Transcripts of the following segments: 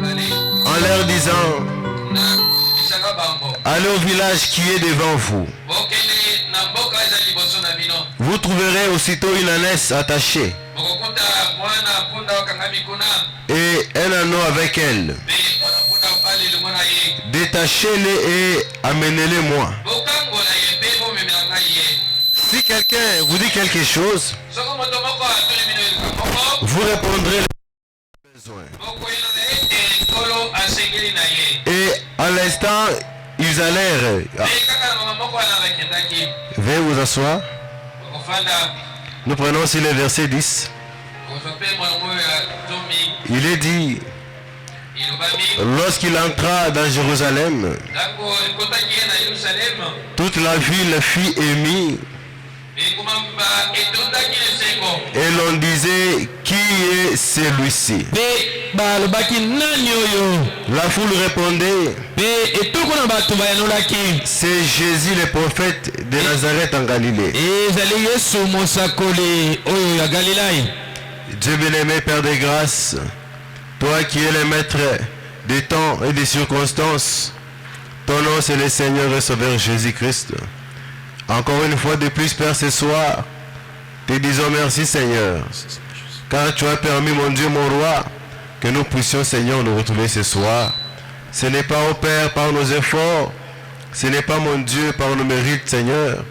en leur disant: allez au village qui est devant vous. Vous trouverez aussitôt une ânesse attachée et un anneau avec elle. Détachez-les et amenez-les-moi. Si quelqu'un vous dit quelque chose, vous répondrez les besoins. Et à l'instant, ils allèrent. Veuillez vous asseoir. Nous prenons aussi le verset 10. Il est dit, lorsqu'il entra dans Jérusalem, toute la ville fut émue. Et l'on disait: qui est celui-ci? La foule répondait: c'est Jésus le prophète de Nazareth en Galilée. Dieu bien-aimé, Père de grâce, toi qui es le maître des temps et des circonstances, ton nom c'est le Seigneur et Sauveur Jésus-Christ. Encore une fois de plus, Père, ce soir, te disons merci, Seigneur, car tu as permis, mon Dieu, mon roi, que nous puissions, Seigneur, nous retrouver ce soir. Ce n'est pas, au Père, par nos efforts, ce n'est pas, mon Dieu, par nos mérites, Seigneur,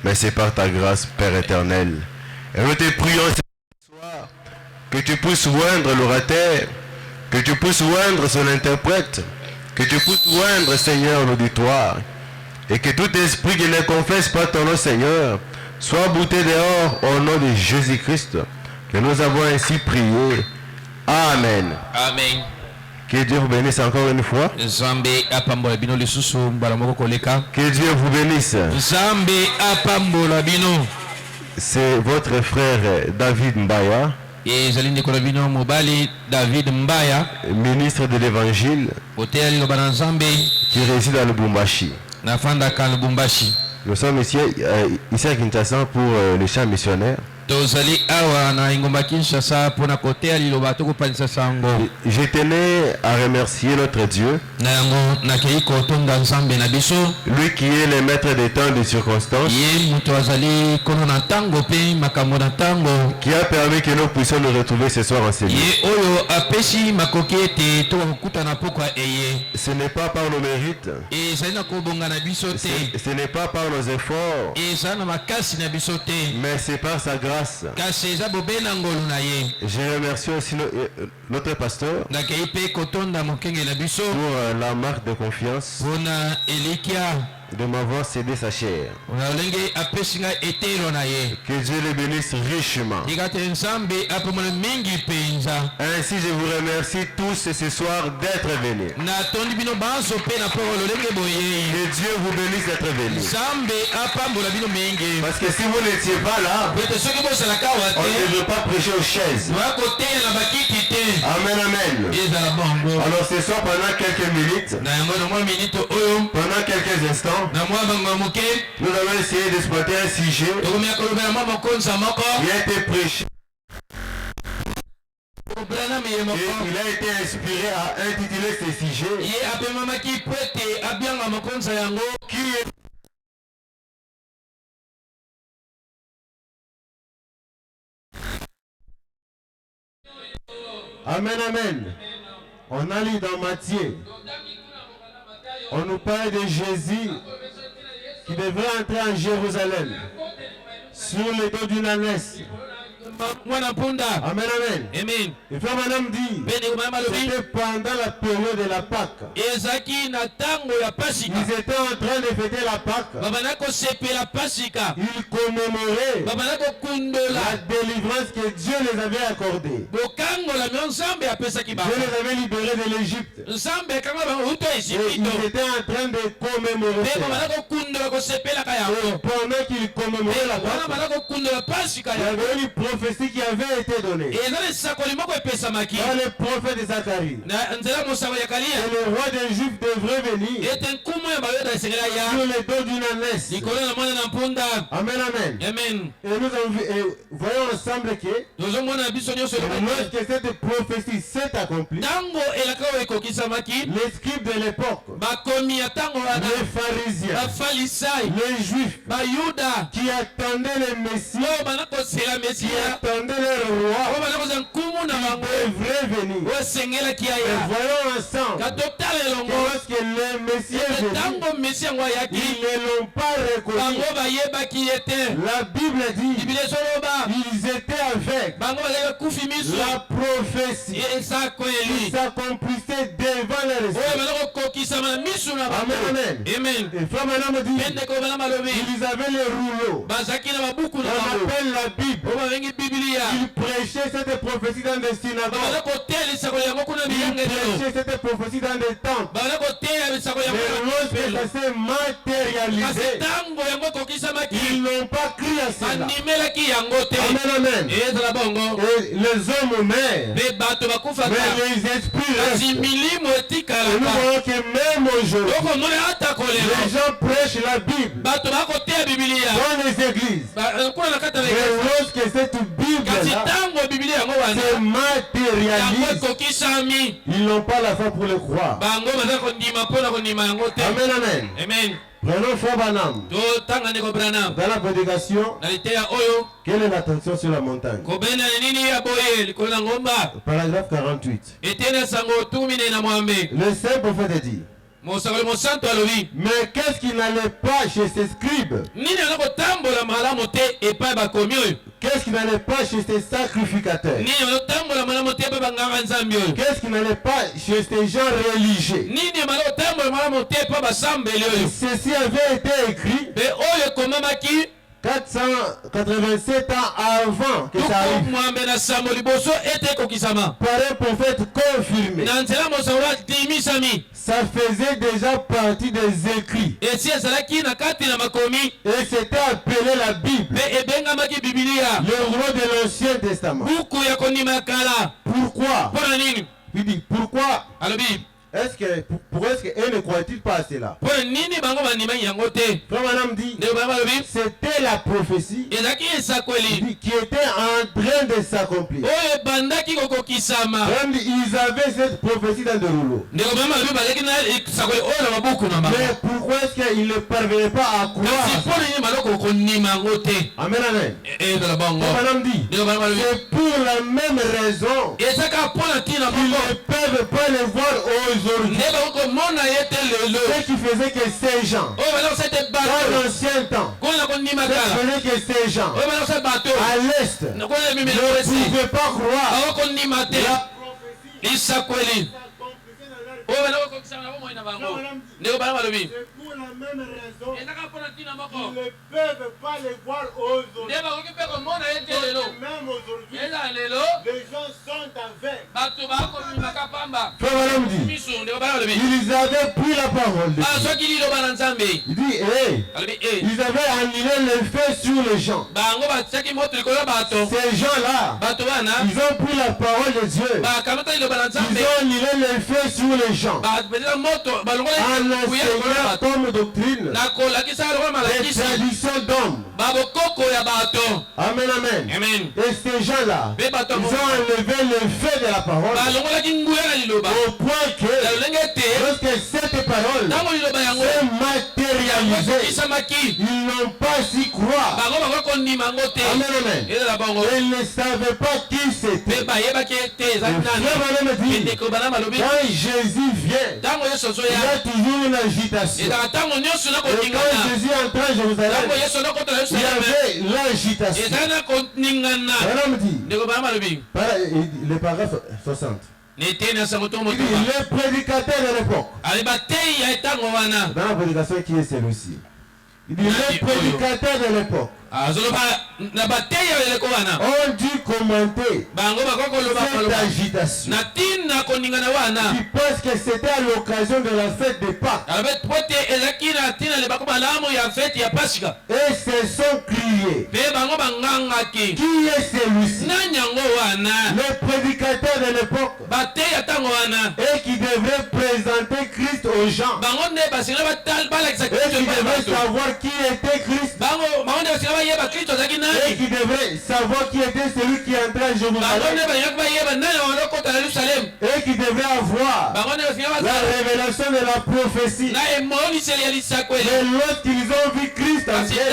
mais c'est par ta grâce, Père éternel. Et nous te prions ce soir que tu puisses oindre l'orateur, que tu puisses oindre son interprète, que tu puisses oindre, Seigneur, l'auditoire. Et que tout esprit qui ne confesse pas ton nom, Seigneur, soit bouté dehors au nom de Jésus-Christ, que nous avons ainsi prié. Amen. Amen. Que Dieu vous bénisse encore une fois. Que Dieu vous bénisse. C'est votre frère David Mbaya, ministre de l'Évangile, qui réside à Lubumbashi. Nous sommes ici à Kinshasa pour le champ missionnaire. Je tenais à remercier notre Dieu, lui qui est le maître des temps et des circonstances, qui a permis que nous puissions nous retrouver ce soir en ce lieu. Ce n'est pas par nos mérites, ce n'est pas par nos efforts, mais c'est par sa grâce. Je remercie aussi notre pasteur pour la marque de confiance de m'avoir cédé sa chair. Que Dieu le bénisse richement. Ainsi je vous remercie tous ce soir d'être venus. Que Dieu vous bénisse d'être venus. Parce que si vous n'étiez pas là, on ne veut pas prêcher aux chaises. Amen, amen. Alors ce soir, pendant quelques minutes, pendant quelques instants, nous allons essayer d'exploiter un sujet qui a été prêché. Et il a été inspiré à intituler ce sujet qui est Amen, amen. On a lu dans Matthieu. On nous parle de Jésus qui devrait entrer en Jérusalem sur le dos d'une ânesse. Amen, amen. Et frère madame dit, c'était pendant la période de la Pâque. Ils étaient en train de fêter la Pâque. Ils commémoraient la délivrance que Dieu les avait accordée. Dieu les avait libérés de l'Égypte. Et ils étaient en train de commémorer ça. Pendant qu'ils commémoraient la Pâque, il y avait une prophétie qui avait été donnée. Dans le prophète Zacharie, et le roi des Juifs devrait venir sur les dos d'une ânesse. Amen, amen. Amen. Et nous avons vu, et voyons ensemble que lorsque cette prophétie s'est accomplie, les scribes de l'époque, les pharisiens, les juifs qui attendaient le Messie, qui attendaient le roi, devraient venir. Et voyons ensemble que lorsque le Messie est venu, ils ne l'ont pas reconnu. La Bible dit ils étaient avec la prophétie qui s'accomplissait devant les esprits. Amen, amen. Et frère Madame dit ils avaient les rouleaux. On appelle la Bible. Ils prêchaient cette prophétie dans des synagogues. Ils prêchaient cette prophétie dans des temples. Mais lorsque ça s'est matérialisé, ils n'ont pas cru à cela. Amen, amen. Et les hommes meurent, mais les esprits restent. Et nous voyons que même aujourd'hui, les gens prêchent la Bible dans les églises. Mais lorsque cette Bible-là se matérialise, ils n'ont pas la foi pour le croire. Amen, amen. Prenons Frère Branham. Dans la prédication, quelle est l'attention sur la montagne? Paragraphe 48. Le saint prophète dit: mais qu'est-ce qui n'allait pas chez ces scribes? Qu'est-ce qui n'allait pas chez ces sacrificateurs? Qu'est-ce qui n'allait pas chez ces gens religieux? Ceci avait été écrit 487 ans avant que ça arrive, par un prophète confirmé. Ça faisait déjà partie des écrits. Et c'était appelé la Bible, le roi de l'Ancien Testament. Pourquoi? Il dit pourquoi? Est-ce qu'elle ne croit-il pas à cela? Frère Madame dit c'était la prophétie qui était en train de s'accomplir. Ils avaient cette prophétie dans des rouleaux. Mais pourquoi est-ce qu'ils ne parvenaient pas à croire? Amen, amen. Frère Madame dit c'est pour la même raison qu'ils ne peuvent pas le voir aujourd'hui. Ce qui faisait que ces gens, dans l'ancien temps, ce qui faisait que ces gens, à l'Est, ne pouvaient pas croire la prophétie. C'est pour la même raison qu'ils ne peuvent pas les voir aujourd'hui. Même aujourd'hui, les gens sont aveugles. Frère Madame dit ils avaient pris la parole de Dieu. Il dit ils avaient annulé le feu sur les gens. Ces gens-là, ils ont pris la parole de Dieu. Ils ont annulé le feu sur les gens en enseignant comme doctrine les traditions d'hommes. Amen, amen. Et ces gens-là, ils ont enlevé le feu de la parole au point que lorsque cette parole s'est matérialisée, ils n'ont pas s'y croire. Amen, amen. Ils ne savaient pas qui c'était. Quand Jésus vient, il y a toujours une agitation. Et quand Jésus entra à Jérusalem, il y avait l'agitation. Madame dit, le paragraphe 60. Les prédicateurs de l'époque, dans la prédication qui est celle-ci, Les prédicateurs de l'époque ont dû commenter cette agitation. Ils pensent que c'était à l'occasion de la fête de Pâques. Et se sont criés. Qui est celui-ci? Le prédicateur de l'époque. Et qui devrait présenter Christ aux gens. Et qui devrait savoir qui était Christ. Et qui devrait savoir qui était celui qui entrait à Jérusalem. Et qui devrait avoir la révélation de la prophétie. Mais lorsqu'ils ont vu Christ entrer,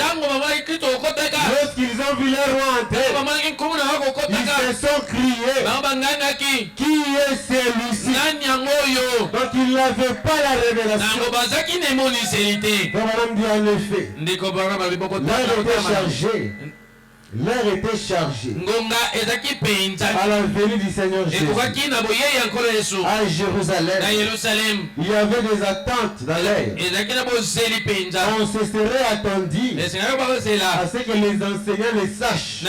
lorsqu'ils ont vu leur roi entrer, ils se sont criés. Qui est celui-ci? Donc ils n'avaient pas la révélation. Donc madame dit en effet, l'heure était chargée. L'heure était chargée à la venue du Seigneur Jésus à Jérusalem. Il y avait des attentes dans l'air. On se serait attendu à ce que les enseignants le sachent.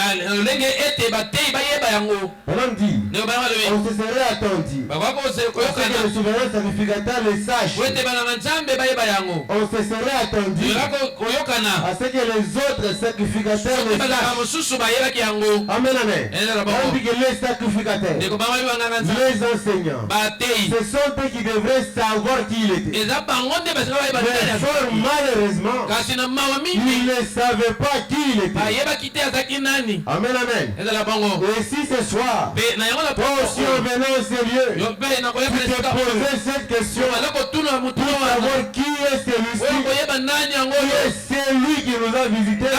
On dit, on se serait attendu à ce que le souverain sacrificateur le sache. On se serait attendu à ce que les autres sacrificateurs le sachent. Amen, amen. On dit que les sacrificateurs, les enseignants, ce sont eux qui devraient savoir qui il était. Mais fort malheureusement, ils ne savaient pas qui il était. Amen, amen. Et si ce soir, toi aussi en venant au sérieux, tu te posais cette question pour savoir qui est celui-ci, qui est celui qui nous a visités.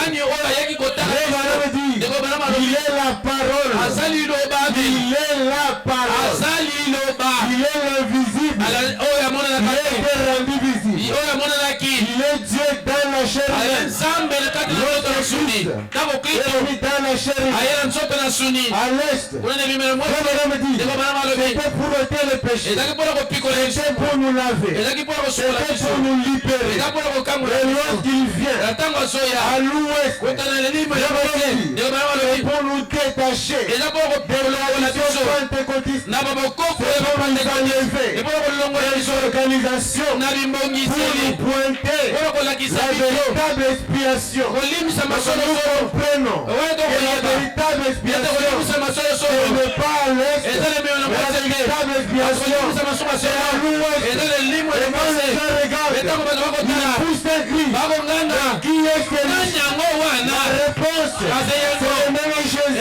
Il est la parole. Il est la parole. Il est l'invisible. Il est rendu visible. Il est Dieu dans la chair. Christ est mis dans la chair. À l'est. C'était pour ôter le péché. C'était pour nous laver. C'était pour nous libérer. Et lorsqu'il vient à l'ouest, pour nous détacher de l'organisation pentecôtiste, pour nous enlever les organisations, pour nous pointer la véritable expiation. Nous comprenons que la véritable expiation n'est pas à l'est, mais la véritable expiation c'est à l'ouest. Et quand les gens regardent, ils poussent un cri. Qui est celui-ci? La réponse, c'est le même Jésus.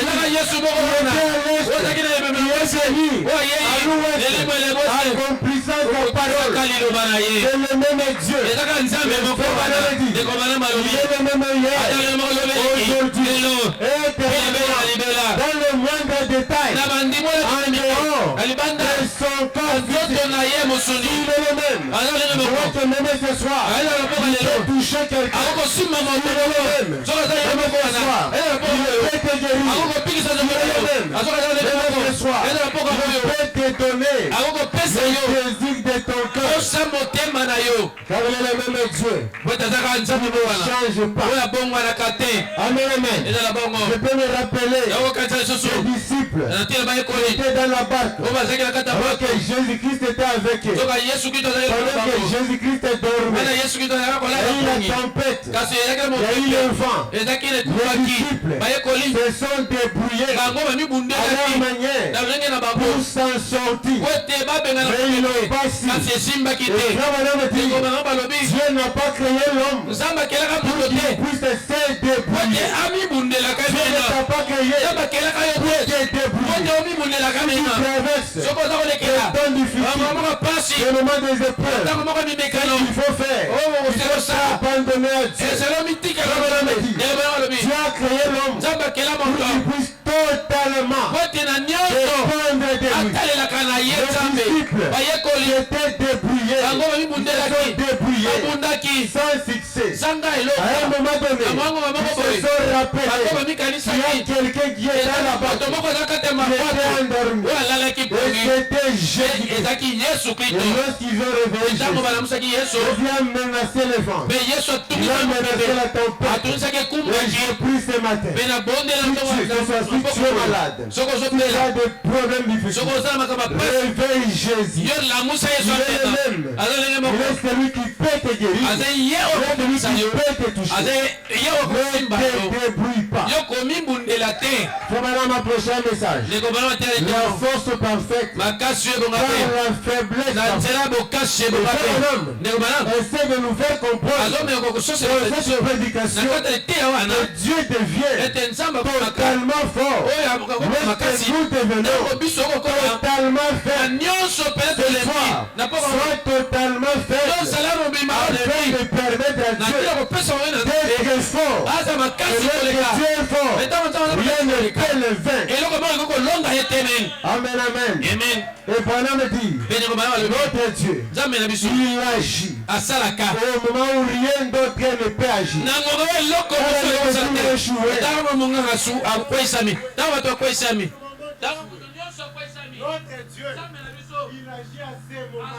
Accomplissant sa parole. C'est le même Dieu. Il est le même hier, aujourd'hui, éternellement. Dans le moindre détail, en dehors de son corps physique, il est le même. Doit te nommer ce soir. Il peut toucher quelqu'un. Il est le même. Ce soir, il peut te guérir. Il est le même. Ce soir, il peut te donner le désir de ton cœur. Car il est le même Dieu. Il ne change pas. Amen, amen. Je peux me rappeler les disciples qui étaient dans la barque alors que Jésus-Christ était avec eux. Pendant que Jésus-Christ dormait, il y a eu la tempête, il y a eu le vent. Les disciples se sont débrouillés à leur manière pour s'en sortir. Mais ils n'ont pas su. Et Madame dit, Dieu n'a pas créé l'homme pour qu'il puisse se débrouiller. Dieu ne t'a pas créé pour te débrouiller. Tu traverses des temps difficiles, des moments des épreuves. Il faut faire. Il faut s'abandonner à Dieu. Dieu a créé l'homme pour qu'il puisse totalement dépendre de lui. Les disciples étaient débrouillés. Ils se sont débrouillés sans succès. À un moment donné, ils se sont rappelés qu'il y a quelqu'un qui est dans la barque, qui était endormi. Et c'était Jésus. Et lorsqu'ils ont réveillé Jésus, Jésus a menacé les vents. Il a menacé la tempête. Et j'ai pris ce matin. Si tu es malade, si tu as des problèmes difficiles, réveille Jésus. Il est le même. Il est celui qui peut te guérir. Il est celui qui peut te toucher. Ne te débrouille pas. Faut maintenant m'approcher un message. La force parfaite par la faiblesse. Essaie de nous faire comprendre dans cette prédication que Dieu devient totalement fort. Lorsque nous devenons totalement faibles, soit totalement faibles, afin de permettre à Dieu d'être fort. Et lorsque Dieu est fort, rien ne peut le vaincre. Amen, amen. Et Branham me dit, notre Dieu, il agit au moment où rien d'autre ne peut agir. Notre Dieu, il agit à ces moments.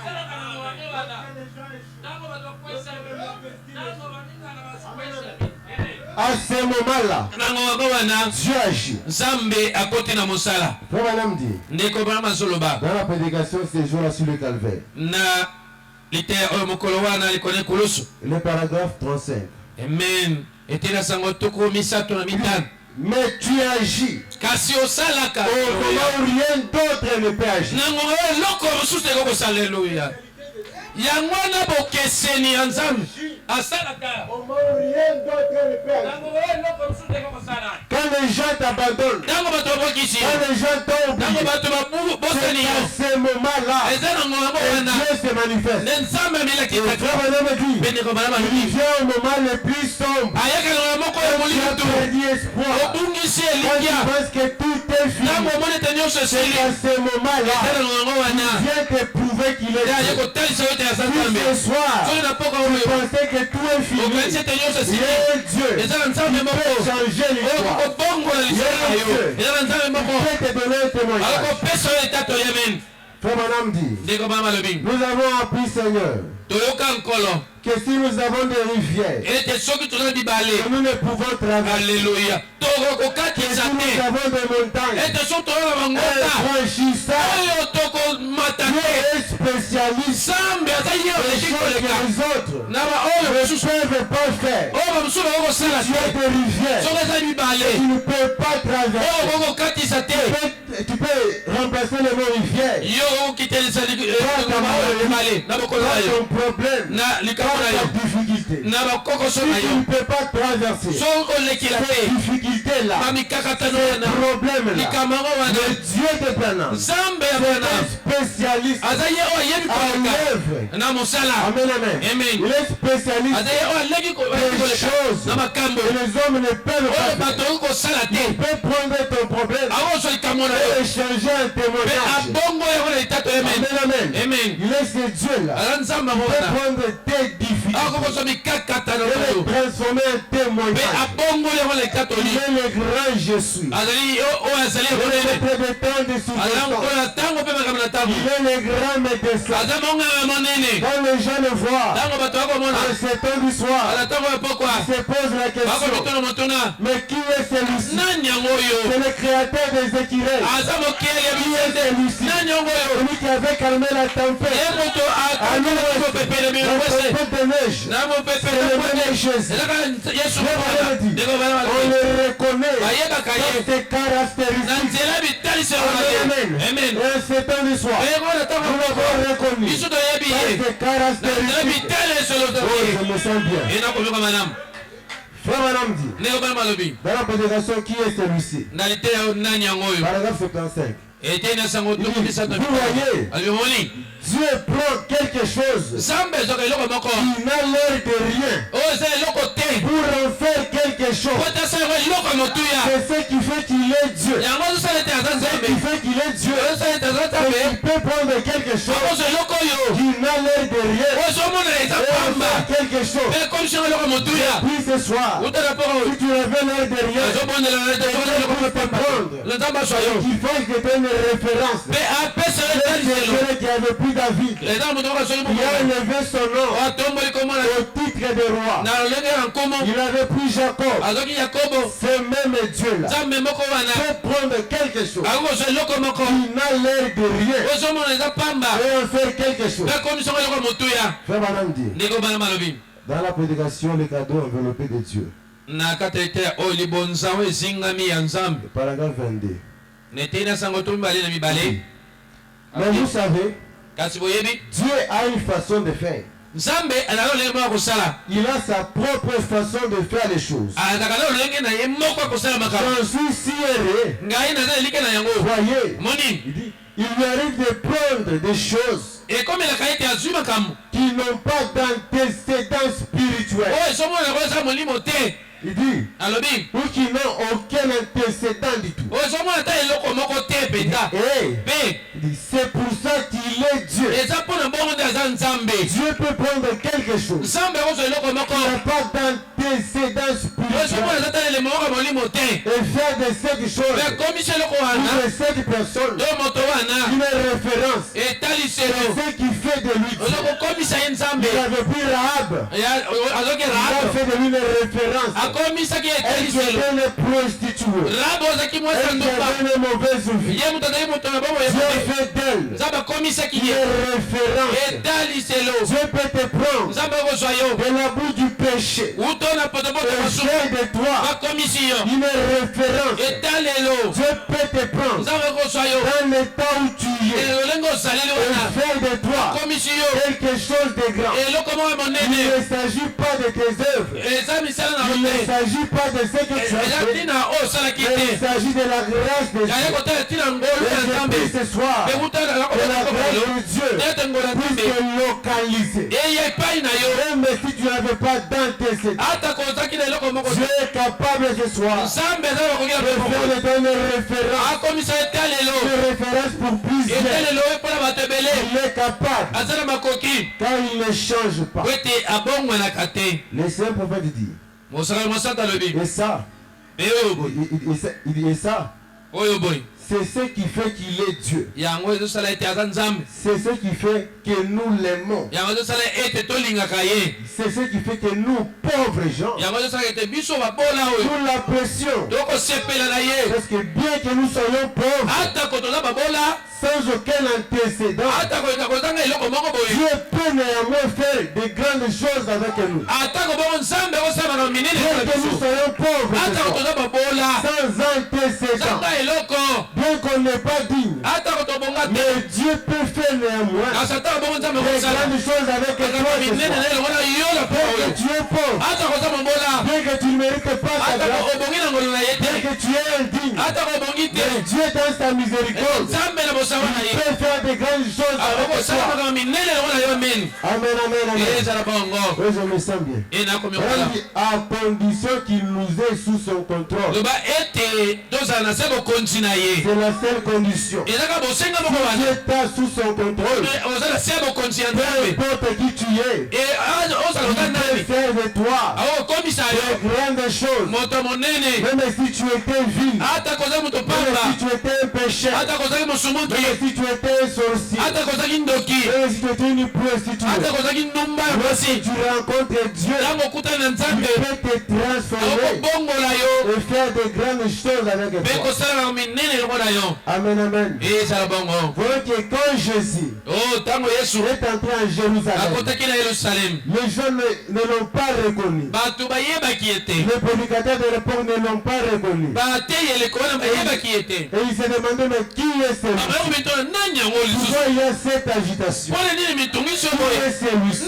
À ce moment-là, Dieu agit. Dans la prédication, ces jours-là sur le calvaire. Le paragraphe 35. Amen. Mais tu agis au moment où rien d'autre ne peut agir. Yangwana bokeseni anzam asalaka quand les gens t'abandonnent, quand les gens tombent, c'est à ce moment-là que Dieu se manifeste. Il vient au moment le plus sombre, tu as perdu espoir, quand tu penses que tout est fini, c'est à ce moment-là il vient te prouver qu'il est Dieu. Si ce soir, tu pensais que tout est fini, il est Dieu. Il peut changer l'histoire. Il est Dieu. Il peut te donner un témoignage. Frère Madame dit, nous avons appris, Seigneur, que si nous avons des rivières que nous ne pouvons traverser, que si nous avons des montagnes, franchissant, Dieu est spécialiste des choses que les autres ne peuvent pas faire. Tu as des rivières que tu ne peux pas traverser. Tu peux remplacer le mot rivière par ton problème, par ta difficulté. Si tu ne peux pas traverser cette difficulté-là, ce problème-là, le Dieu de Branham, c'est un spécialiste à l'œuvre. Amen, amen. Il est spécialiste des choses que les hommes ne peuvent pas faire. Il peut prendre ton problème et échanger un témoignage. Amen, amen. Il est ce Dieu-là. Il peut prendre tes difficultés et les transformer en témoignage. Il est le grand je suis. Il est le prédétant des circonstances. Il est le grand médecin. Quand les gens le voient, en ce temps du soir, ils se posent la question, mais qui est celui-ci? C'est le créateur des écureuils. Qui est celui-ci? Celui qui avait calmé la tempête. La tempête de neige. C'est le même Jésus. On le reconnaît dans ses caractéristiques. Amen. Et en ce temps du soir, nous l'avons reconnu dans ses caractéristiques. Oh, je me sens bien. Frère Madame dit, dans la prédication, qui est celui-ci? Paragraphe 75. Vous voyez, Dieu prend quelque chose qui n'a l'air de rien pour en faire quelque chose. C'est ce qui fait qu'il est Dieu. Ce qui fait qu'il est Dieu. Il peut prendre quelque chose qui n'a l'air de rien et en faire quelque chose. Et puis ce soir, si tu n'avais l'air de rien, tu peux te prendre. Il faut que tu aies une référence. depuis Jacob, ce même Dieu-là peut prendre quelque chose qui n'a l'air de rien et en faire quelque chose. Frère Banam dit, dans la prédication, les cadeaux enveloppés de Dieu. Paragraphe 22. Mais vous savez, Dieu a une façon de faire. Il a sa propre façon de faire les choses. J'en suis si heureux. Voyez, il lui arrive de prendre des choses qui n'ont pas d'antécédents spirituels. Il dit, ou qui n'ont aucun antécédent du tout. C'est pour ça qu'il est Dieu. Dieu peut prendre quelque chose qui n'a pas d'antécédent spirituel et faire de cette chose ou de cette personne une référence. C'est ce qui fait de lui Dieu. Il avait pris Rahab. Il a fait de lui une référence. Elle qui était une prostituée. Elle qui avait une mauvaise vie. Dieu fait d'elle une référence. Dieu peut te prendre de la boue du péché et faire de toi une référence. Dieu peut te prendre dans l'état où tu es et faire de toi quelque chose de grand. Il ne s'agit pas de tes œuvres. Il ne s'agit pas de ce que tu as fait, mais il s'agit de la grâce de Dieu. Et je prie ce soir que la grâce de Dieu puisse te localiser. Même si tu n'avais pas d'antécédent, Dieu est capable ce soir de faire de toi une référence. Une référence pour plusieurs. Il est capable car il ne change pas. Le saint prophète dit. Et ça, c'est ce qui fait qu'il est Dieu. C'est ce qui fait que nous l'aimons. C'est ce qui fait que nous, pauvres gens, nous l'apprécions. Parce que bien que nous soyons pauvres, sans aucun antécédent, Dieu peut néanmoins faire de grandes choses avec nous. Bien que nous soyons pauvres, sans antécédent, bien qu'on n'est pas digne, mais Dieu peut faire néanmoins de grandes choses avec toi. Bien que tu es pauvre, bien que tu ne mérites pas sa grâce, bien que tu es indigne, mais Dieu dans sa miséricorde, il peut faire de grandes choses avec toi. Amen, amen, amen. Oui, je me sens bien. À condition qu'il nous ait sous son contrôle. C'est la seule condition. Si Dieu t'a sous son contrôle, peu importe qui tu es, il peut faire de toi de grandes choses. Même si tu étais vil, même si tu étais un pécheur, même si tu étais un sorcier, même si tu étais une prostituée, lorsque tu rencontres Dieu, il peut te transformer et faire de grandes choses avec toi. Amen, amen. Voilà que quand Jésus est entré en Jérusalem, les gens ne l'ont pas reconnu. Les prédicateurs de l'époque ne l'ont pas reconnu. Et ils se demandaient, mais qui est celui-ci? Pourquoi il y a cette agitation? Qui est celui-ci?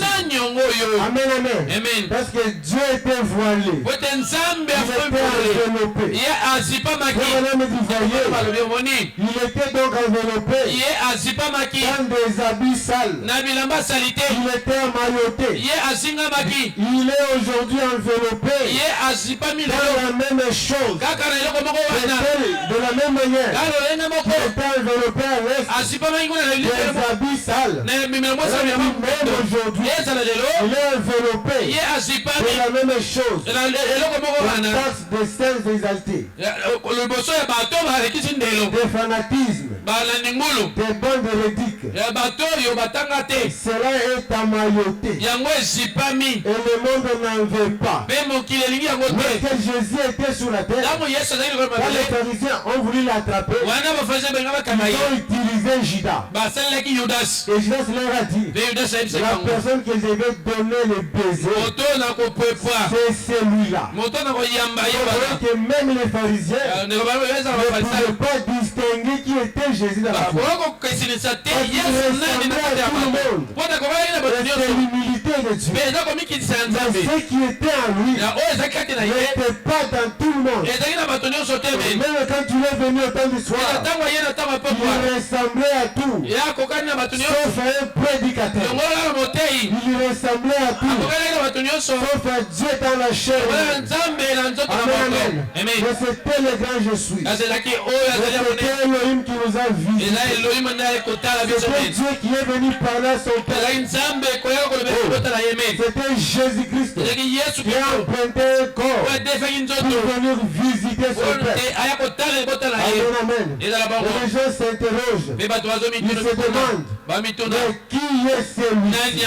Amen, amen. Parce que Dieu était voilé. Il était enveloppé. Il était donc enveloppé dans des habits sales. Il était emmailloté. Il est aujourd'hui enveloppé dans la même chose. De la même manière qu'il était enveloppé à l'est, habits sales. Même aujourd'hui, il est enveloppé de la même chose. La taxe des saints exaltés. Des fanatismes. Des bandes hérétiques. Cela est amailloté. Et le monde n'en veut pas. Lorsque Jésus était sur la terre, les pharisiens ont voulu l'attraper. Ils ont utilisé Judas. Et Judas leur a dit, la personne que je vais donner le baiser, c'est celui-là. Donc que même les pharisiens ne pouvaient pas distinguer qui était Jésus dans la foi. Parce qu'il ressemblait à tout le monde. C'est l'humilité de Dieu. Mais ce qui était en lui n'était pas dans tout le monde. Même quand tu es venu au temps du soir, il ressemblait à tout, sauf à un prédicateur. Il ressemblait à tout, sauf à Dieu dans la chair. Amen. Mais c'était le grand je suis. C'était Elohim qui nous a visés. C'était Dieu qui est venu parler à son Père. C'était Jésus-Christ qui a emprunté un corps pour venir visiter son Père. Amen. Et les gens s'interrogent. Ils se demandent, mais qui est celui-ci?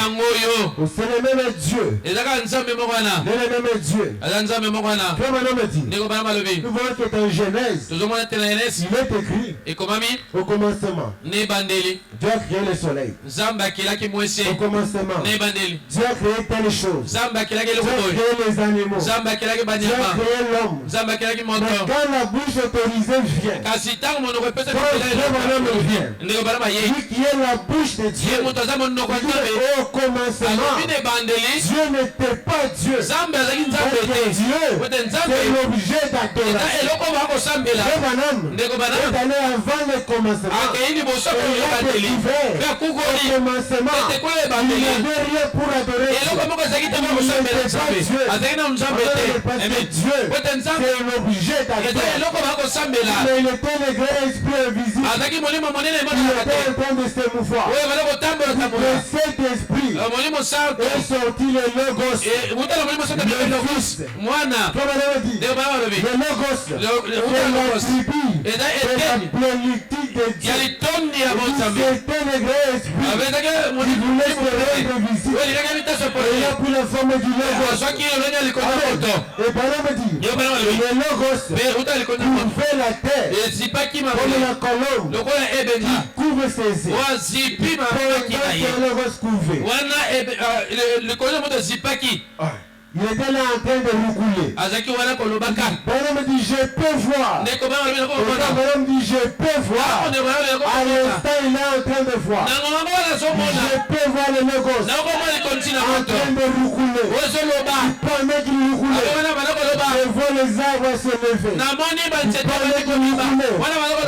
C'est le même Dieu. Le même Dieu. Comme un homme dit, nous voyons que dans Genèse, il est écrit, au commencement, Dieu a créé le soleil. Au commencement, Dieu a créé telle chose. Dieu a créé les animaux. Dieu a créé l'homme. Mais quand la bouche autorisée vient, quand un homme vient, lui qui est la bouche de Dieu, au commencement, Dieu n'était pas Dieu. Dieu, c'est l'objet d'adoration. Est allé avant le commencement. Il a découvert au commencement, il n'avait rien pour adorer Dieu. Il n'était pas Dieu. Parce que Dieu, c'est l'objet d'adoration. Mais il était le grand esprit invisible. Il était en train de se mouvoir. Le Saint-Esprit est sorti le Logos. Le Fils. Comme on a dit, le Logos, c'est la tribu, c'est la plénitude de Dieu. C'était le grand esprit qui voulait se rendre visite. Et il a pris la forme du Logos. Et par là me dit, le Logos couvrait la terre comme la colombe qui couvre ses ailes. Le Logos couvrait. Il était là en train de roucouler. Madame dit, je peux voir. Madame dit, je peux voir. À l'instant, il est en train de voir. Je peux voir le Logos en train de roucouler. Pendant qu'il roucoulait, je vois les arbres se lever. Pendant qu'il roucoulait,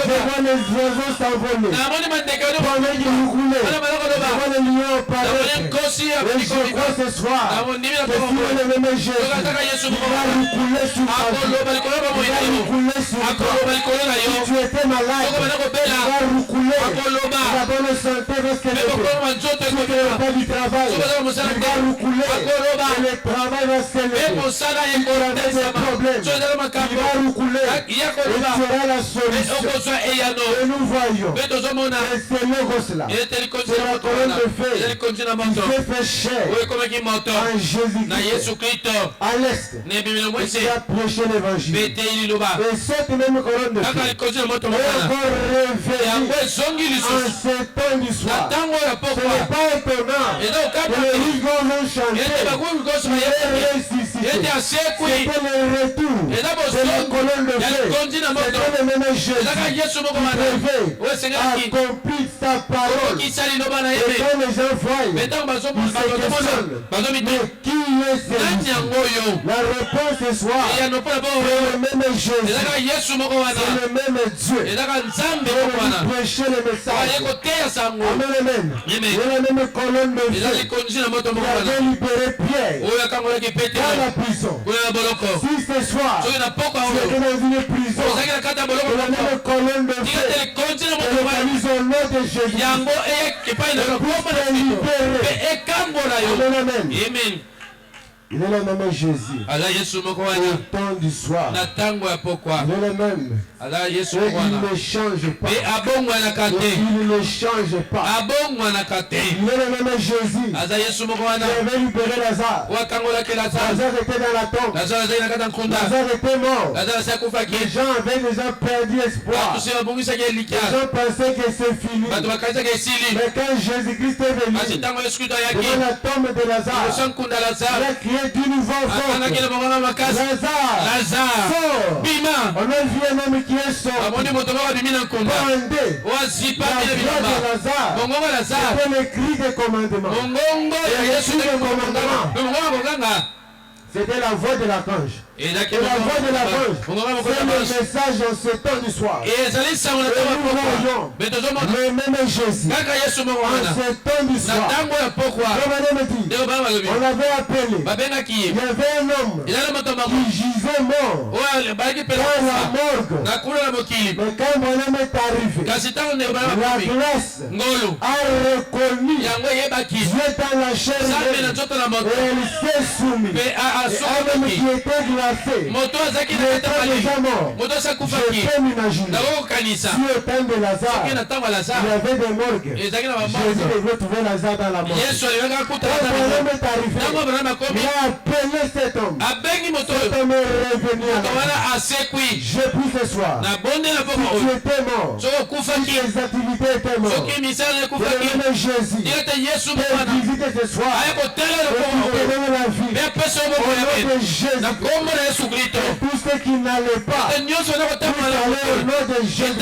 je vois les oiseaux s'envoler. Pendant qu'il roucoulait, je vois les lions apparaître. Et je crois ce soir que si on est même Jésus, il va roucouler sur ta vie. Il va roucouler sur toi. Si tu étais malade, il va roucouler. La bonne santé va se lever. Si tu n'as pas du travail, il va roucouler. Et le travail va se lever. Si tu avais des problèmes, il va roucouler. Et tu auras la solution. Et nous voyons que c'est le Logos là. C'est la colonne de feu qui s'est fait chair en Jésus-Christ. À l'est, il a prêché l'évangile. Et cette même colonne de feu est encore revenue en ce temps du soir. Ce n'est pas étonnant que les rigos ont chanté. Il est ressuscité. C'était le retour de la colonne de feu. C'était le même Jésus qui devait accomplir sa parole. Et quand les gens voient, ils se questionnent, mais qui La réponse ce soir, c'est le même Jésus, c'est le même Dieu. Vous prêchez le message. Amen, amen. Il y a la même colonne de feu qui avait libéré Pierre dans la prison. Si ce soir, tu es dans une prison, la même colonne de feu qui localise au nom de Jésus. Amen, amen. Il est le même Jésus. Au temps du soir. Il est le même. Et il ne change pas. Il ne change pas. Il est le même Jésus. Il avait libéré Lazare. Lazare était dans la tombe. Lazare était mort. Les gens avaient déjà perdu espoir. Les gens pensaient que c'est fini. Mais quand Jésus-Christ est venu devant la tombe de Lazare, il a crié d'une voix forte, Lazare, sors. On a vu un homme qui est sorti. Pendé. La voix de Lazare, c'était le cri de commandement. C'était la voix de l'archange. Et la voix de l'archange, c'est le message en ce temps du soir. Et nous voyons le même Jésus en ce temps du soir. On l'avait appelé. Il y avait un homme qui gisait mort dans la morgue. Mais quand mon homme est arrivé, la grâce a reconnu Dieu dans la chair et elle s'est soumise. Et un homme qui était glacé, il était déjà mort. Je peux m'imaginer. Si au temps de Lazare, il y avait des morgues, Jésus devait trouver Lazare dans la morgue. Quand mon homme est arrivé, il a appelé cet homme. Cet homme est revenu à la vie. Je prie ce soir, si tu étais mort, si tes activités étaient mortes, que le même Jésus te visite ce soir et te donne la vie. Au nom de Jésus, et tout ce qui n'allait pas, tout allait au nom de Jésus.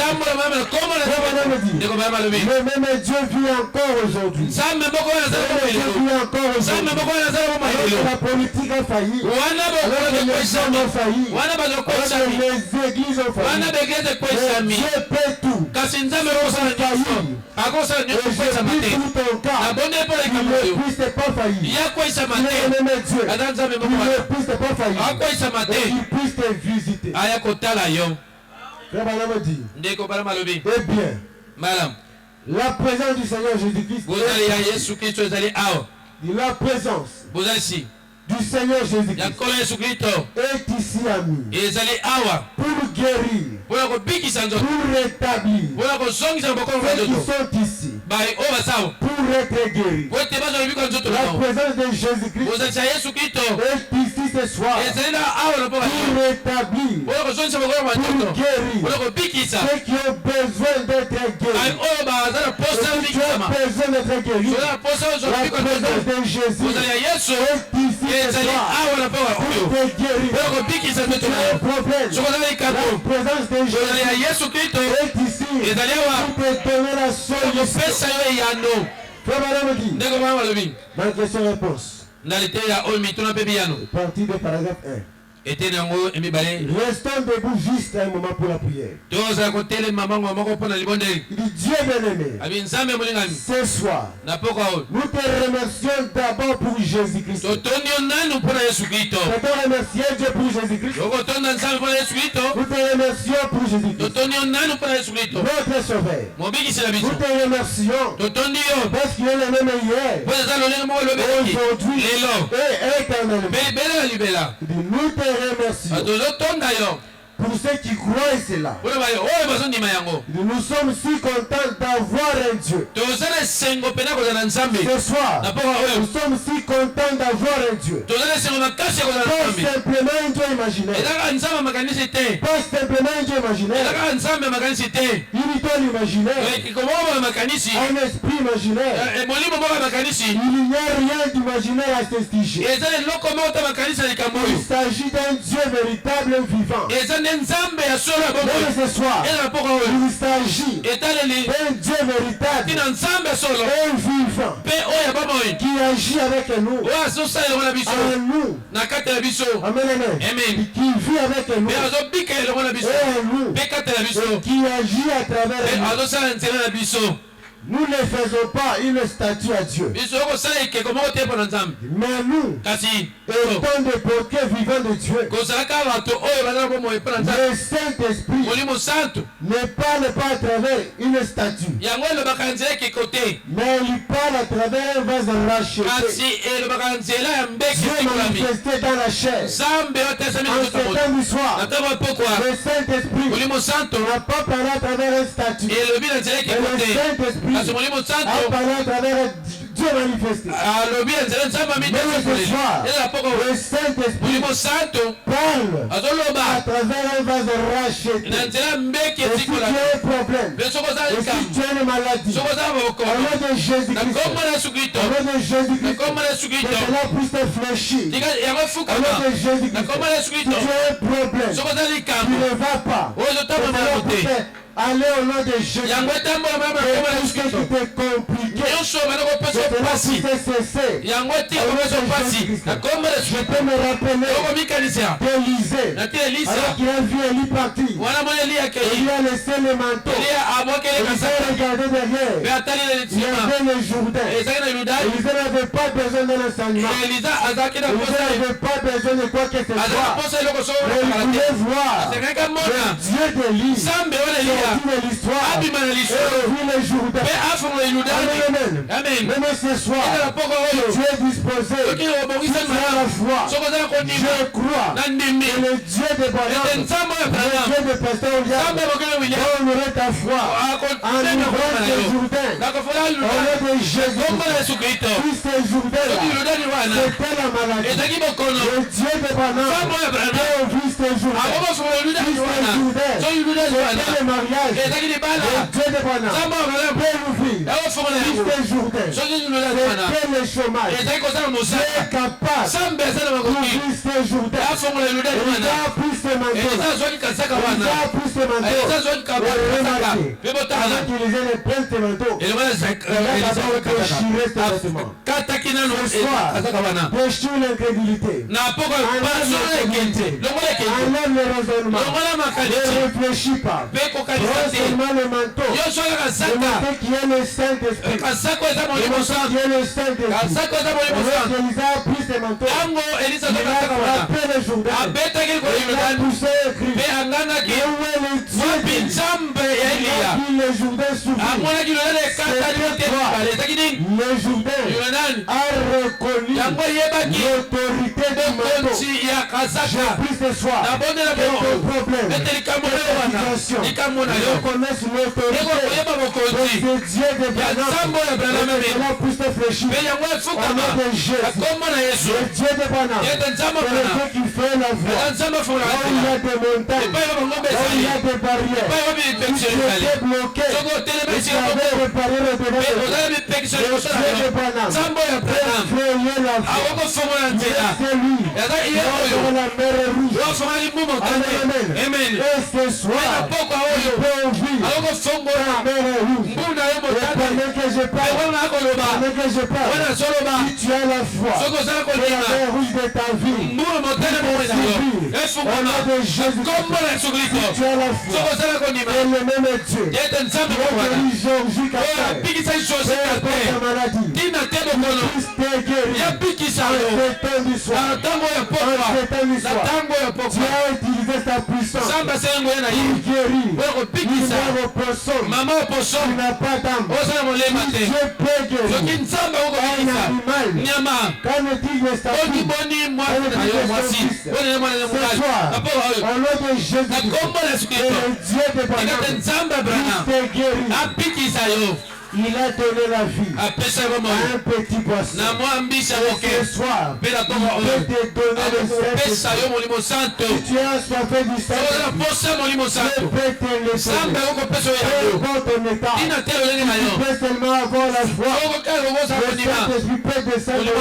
Le même Dieu vit encore aujourd'hui. Le même Dieu vit encore aujourd'hui. La politique a failli, alors que les hommes ont failli, alors que les églises ont failli. Mais Dieu peut tout. Et je prie pour ton cas, il ne puisse pas faillir. Il est le même Dieu, il ne puisse pas faillir. Et il puisse te visiter. Frère Balaam dit, eh bien, la présence du Seigneur Jésus-Christ, la présence du Seigneur Jésus-Christ est ici, ami, pour guérir, pour rétablir ceux qui sont ici, pour être guéris. La présence de Jésus-Christ est ici ce soir pour rétablir, pour guérir ceux qui ont besoin d'être guéris. Si tu as besoin d'être guéri, la présence de Jésus est ici ce soir pour te guérir. Tu as un problème, la présence de Jésus est ici pour te donner la solution. Frère Madame dit, dans la question-réponse, partie de paragraphe 1. Restons debout juste un moment pour la prière. Il dit, Dieu bien-aimé, ce soir, nous te remercions d'abord pour Jésus-Christ. Nous te remercions Dieu pour Jésus-Christ. Nous te remercions pour Jésus-Christ, notre Sauveur. Nous te remercions parce qu'il est le même hier, aujourd'hui et éternellement. Nous te remercions pour ceux qui croient cela. Nous sommes si contents d'avoir un Dieu. Ce soir, nous sommes si contents d'avoir un Dieu. Pas simplement un Dieu imaginaire. Pas simplement un Dieu imaginaire. Unité l'imaginaire. Un esprit imaginaire. Il n'y a rien d'imaginaire à ce sujet. Il s'agit d'un Dieu véritable vivant. Même ce soir, il s'agit d'un Dieu véritable vivant qui agit avec nous, en nous, amen, amen, qui vit avec nous, et en nous, qui agit à travers nous. Nous ne faisons pas une statue à Dieu. Mais nous, étant des portraits vivants de Dieu, le Saint-Esprit ne parle pas à travers une statue, mais il parle à travers un vase racheté. Dieu manifesté dans la chair. En ce temps du soir, le Saint-Esprit n'a pas parlé à travers une statue, mais le Saint-Esprit a parlé à travers Dieu manifesté. Même ce soir, le Saint-Esprit parle à travers un vase racheté. Et si tu as un problème, et si tu as une maladie, au nom de Jésus-Christ, que cela puisse te fléchir. Au nom de Jésus-Christ, si tu as un problème qui ne va pas, allez au nom de Jésus. Que tout ce qui t'est compliqué, que cela puisse cesser. Au nom de Jésus-Christ. Je peux me rappeler d'Élisée. Alors qu'il a vu Élie partir, il a laissé le manteau. Il a regardé derrière. Il y avait le Jourdain. Élisée n'avait pas besoin d'un enseignement. Élisée n'avait pas besoin de quoi que ce soit. Mais il voulait voir le Dieu d'Élie. De l'histoire, et vu le Jourdain. Amen. Même ce soir, Dieu est disposé. À la foi, je crois que le Dieu de Branham, le Dieu de Pasteur William, honorer ta foi en ouvrant ce Jourdain. Au nom de Jésus, puis ce Jourdain-là, c'était la maladie. Le Dieu de Branham, qui ouvrit ce Jourdain. Puis ce Jourdain, c'était le mariage. Le Dieu de Branham peut ouvrir. Puis ce Jourdain, c'était le chômage. Dieu est capable d'ouvrir ce Jourdain. Il a pris ce manteau. Il a pris ce manteau. Avant qu'il ait le plein de manteau, il a d'abord déchiré ce vêtement. Ce soir, déchire l'incrédulité. Enlève le raisonnement. Ne réfléchis pas. Prends seulement le manteau. Le manteau qui est le Saint-Esprit. Le manteau qui est le Saint-Esprit. Lorsque Élisée a pris ce manteau, il a frappé le Jourdain. Il a poussé et crié. Et où est le Dieu d'Élie? Il a vu le Jourdain s'ouvrir. Le Jourdain a reconnu l'autorité du manteau. J'ai pris ce soir que ton problème, que reconnaissent l'autorité de Dieu de Branham. Cela puisse te fléchir. Au nom de Jésus, le Dieu de Branham, c'est le Dieu qui fait la voie. Là où il y a des montagnes, là où il y a des barrières, où tu étais bloqué, et tu avais préparé le devant de Dieu. Le Dieu de Branham peut créer la voie. C'est lui. Dans la mer rouge. Amen. Et ce soir, il peut ouvrir la mer rouge. Et pendant que je parle, si tu as la foi, que la mer rouge de ta vie, au nom de Jésus, si tu as la foi, et le même Dieu, religion jusqu'à terre, peu importe ta maladie, puisse te guérir. En ce temps du soir, Dieu a utilisé sa puissance pour guérir une mère au poisson qui n'a pas d'âme. Dieu peut guérir un animal. Quand on dit le statut, ce soir, au nom de Jésus, et le Dieu de Branham puisse te guérir. Il a donné la vie à un petit poisson. Et ce soir, il peut te donner le Saint-Esprit. Si tu as soifé du Saint-Esprit, Dieu peut te le donner. Peu importe ton état, tu peux seulement avoir la foi. Le Saint-Esprit peut descendre et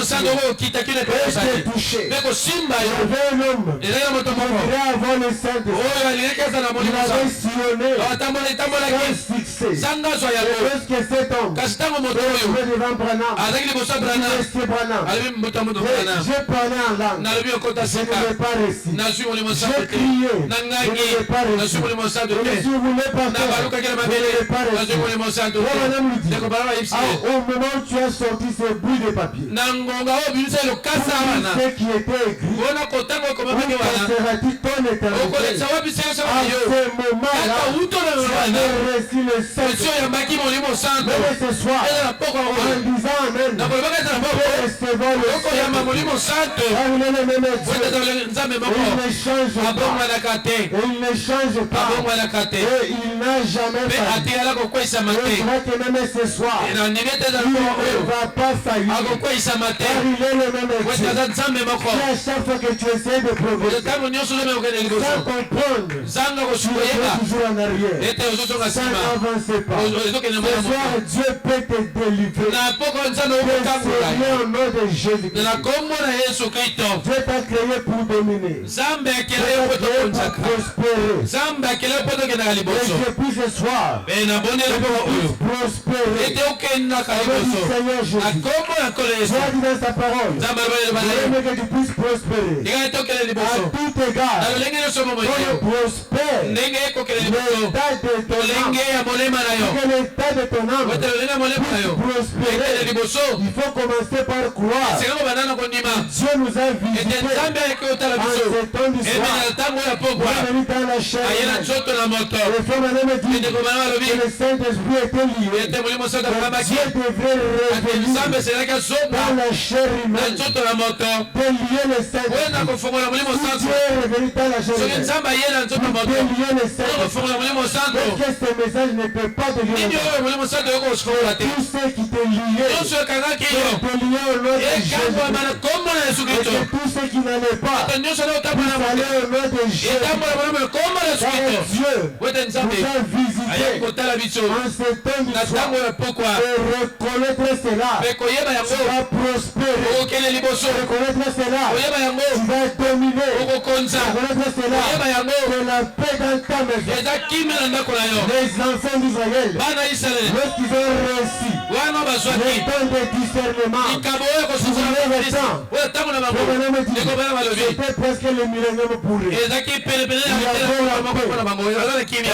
te toucher. Il y avait un homme qui voulait avoir le Saint-Esprit. Il avait sillonné sans succès. Et lorsque cet cet homme devant Branham, Monsieur Branham, j'ai parlé en langue, je ne l'ai pas réussi. J'ai crié, je ne l'ai pas réussi. Je suis voulu pasteur, je ne l'ai pas réussi. Madame lui dit, au moment où tu as sorti ce bout de papier, ce qui était écrit, où passeras-tu ton éternité? À ce moment-là, tu avais reçu le Saint-Esprit. Même ce soir, en disant Amen, nous recevons le Saint-Esprit. Il ne change pas. Il ne change pas. Et il n'a jamais failli. Et je crois que même ce soir, il ne va pas faillir. Car il est le même Dieu. À chaque fois que tu essaies de progresser, sans comprendre, tu es toujours en arrière. Ça n'avance pas. Ce soir, Dieu peut te délivrer. Seigneur, au nom de Jésus-Christ. Dieu t'a créé pour dominer. Dieu t'a créé pour prospérer. Et depuis ce soir, tu puisses prospérer. Seigneur Jésus, Dieu a dit dans sa parole, je veux que tu puisses prospérer. À tout égard, qu'on prospère l'état de ton âme. Que l'état de ton âme puisse prospérer. Il faut commencer par croire. Dieu nous a visités en ce temps du soir. On est venu dans la chair. Les femmes avaient dit que le Saint-Esprit était lié. Dieu devrait revenir dans la chair humaine. De lier le Saint-Esprit. Dieu est revenu dans la chair humaine. De lier le Saint-Esprit. Que ce message ne peut pas devenir. Tous ceux qui te liaient, te liaient au nom de Jésus. Et que tous ceux qui n'allaient pas, vous allez au nom de Jésus. Car Dieu nous a visités en ce temps du soir. Et reconnaître cela, tu vas prospérer. Reconnaître cela, tu vas dominer. Reconnaître cela, que la paix dans ta maison. Les enfants d'Israël, lorsqu'ils ont réussi le temps de discernement, c'était presque le millénaire pourri. Il y avait la paix. On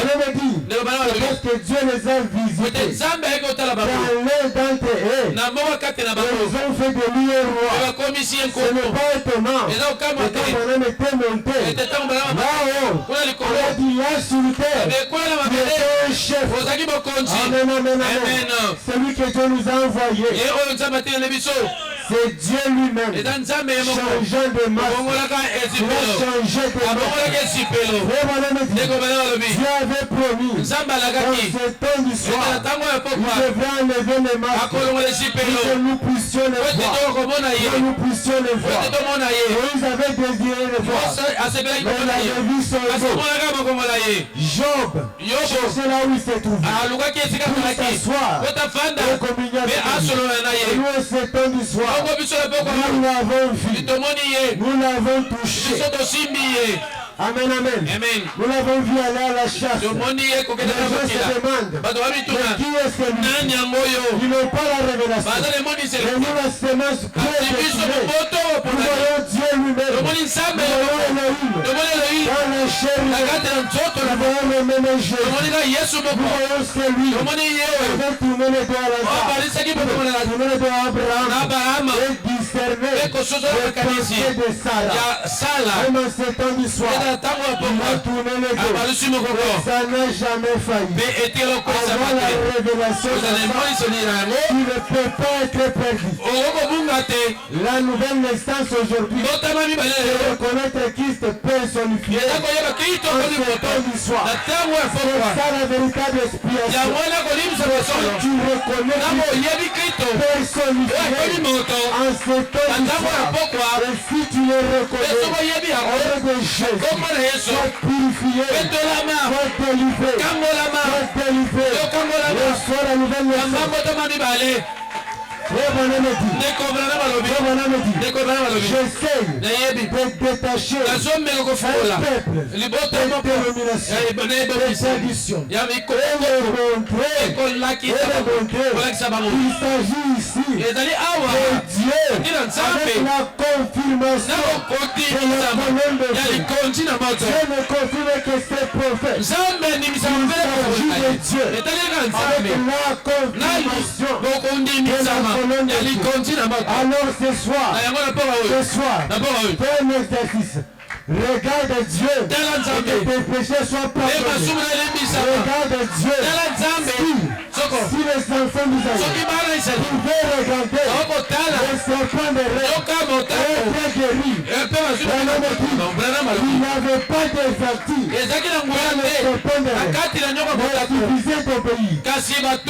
avait dit, parce que Dieu les a visités dans l'un d'entre eux, ils ont fait de lui un roi. Ce n'est pas étonnant que quand Branham était monté là-haut, on a dit là sur terre, il était un chef. Amen, amen, amen. Celui que Dieu nous a envoyé, c'est Dieu lui-même, changeant de masse, il a changé de masse. Dieu avait promis, dans ce temps du soir, il devrait enlever les masques, pour que nous puissions les voir, que nous puissions les voir. Moïse avait désiré les voir, mais il avait vu son dos. Job, cherchez là où il s'est trouvé, pour s'asseoir au communion avec lui. Et nous, ce temps du soir, nous l'avons vu, nous l'avons touché. Amen, amen. Nous l'avons vu aller à la chasse. Les gens se demandent, mais qui est celui? Ils n'ont pas la révélation. Mais nous, la semence peut décider. Nous voyons Dieu lui-même. Nous voyons Elohim. Dans la chair humaine. Nous voyons le même Jésus. Nous voyons celui qui avait tourné les doigts à Lazare, tourné les doigts à Abraham et discerné le pensée de Sarah. Même en ce temps du soir, il a tourné les doigts. Ça n'a jamais failli. Avant la révélation de Sarah, tu ne peux pas être perdu. La nouvelle naissance aujourd'hui, c'est reconnaître Christ personnifié en ce temps du soir. C'est ça la véritable expiation. Tu reconnais Christ personnifié en ce temps du soir. Et si tu le reconnais, au nom de Jésus, sois purifié, sois délivré, sois délivré. Reçois la nouvelle naissance. j'essaie de détacher un peuple de dénomination, de tradition, et il s'agit ici de Dieu avec la confirmation de la colonne de feu. Dieu me confirme que c'est prophète. Il s'agit de Dieu avec la confirmation de la colonne de feu. Alors ce soir, fais un exercice. Regarde Dieu et que tes péchés soient pardonnés. Regarde Dieu si les enfants nous aillent. Vous pouvez regarder les serpents de rêve et guéri. Il n'avait pas de vertige dans les serpents de rêve. Mais il suffisait d'obéir.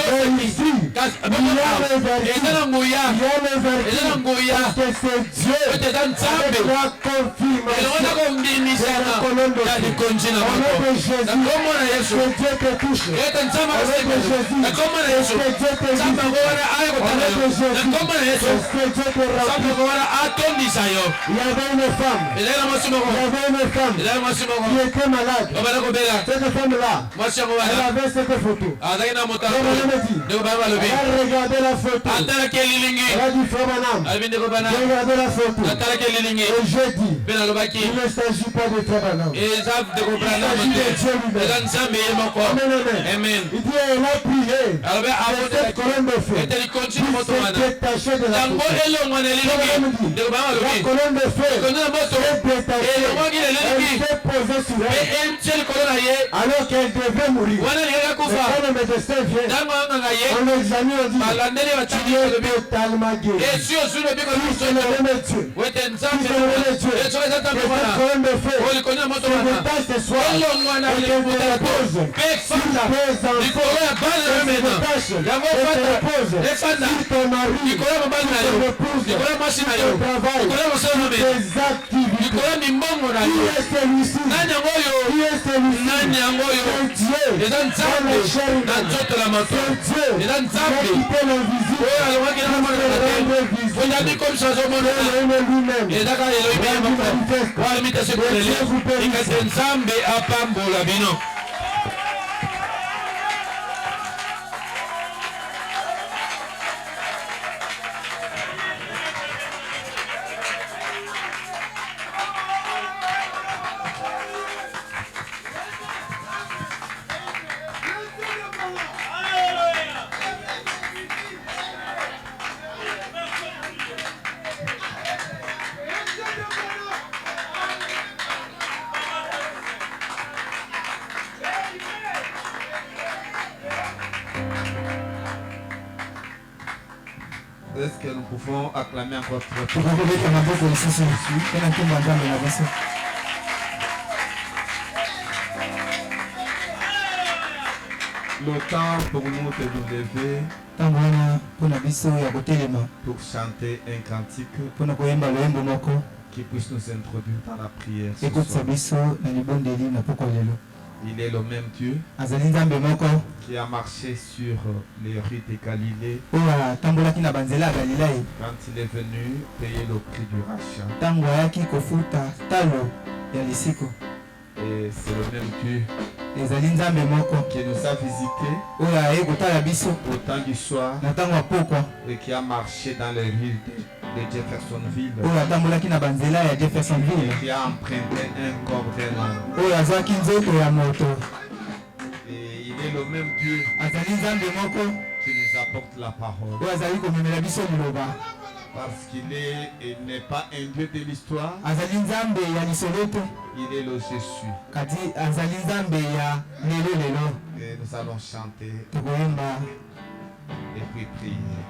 Et ici, il y a le vertige. Parce que c'est Dieu avec la confirmation. On est de Jésus, que Dieu te touche. On est de Jésus, que Dieu te guérit. On est de Jésus, que Dieu te remplit. Il y avait une femme qui était malade. Cette femme-là, elle avait cette photo. Elle a regardé la photo. Elle a dit, Frère Branham, j'ai regardé la photo. Et j'ai dit, il ne s'agit pas de Frère Branham. Il s'agit de Dieu lui-même. Amen. Il dit, elle a prié. Cette colonne de feu qui s'est détachée de la photo. La colonne de feu s'est détachée. Elle s'est posée sur elle alors qu'elle devait mourir. Mais quand le médecin vient, on l'examine, on dit, tu es totalement guéri. Si c'est le même Dieu, cette colonne de feu se détache ce soir et qu'elle te repose sur tes enfants, elle se détache et te repose sur ton mari, sur ton épouse, sur ton travail, sur tes activités. Qui est celui-ci? Qui est celui-ci? C'est Dieu dans la chair humaine. C'est Dieu qui a quitté l'invisible pour se rendre visible. C'est lui-même. Est-ce que nous pouvons acclamer encore très fort? Le temps pour nous de nous lever pour chanter un cantique qui puisse nous introduire dans la prière ce soir. Il est le même Dieu qui a marché sur les rues de Galilée quand il est venu payer le prix du rachat. Et c'est le même Dieu qui nous a visités au temps du soir et qui a marché dans les rues de Jeffersonville et qui a emprunté un corps d'un homme. Et il est le même Dieu qui nous apporte la parole. Parce qu'il n'est pas un Dieu de l'histoire. Il est le Jésus. Et nous allons chanter et puis prier.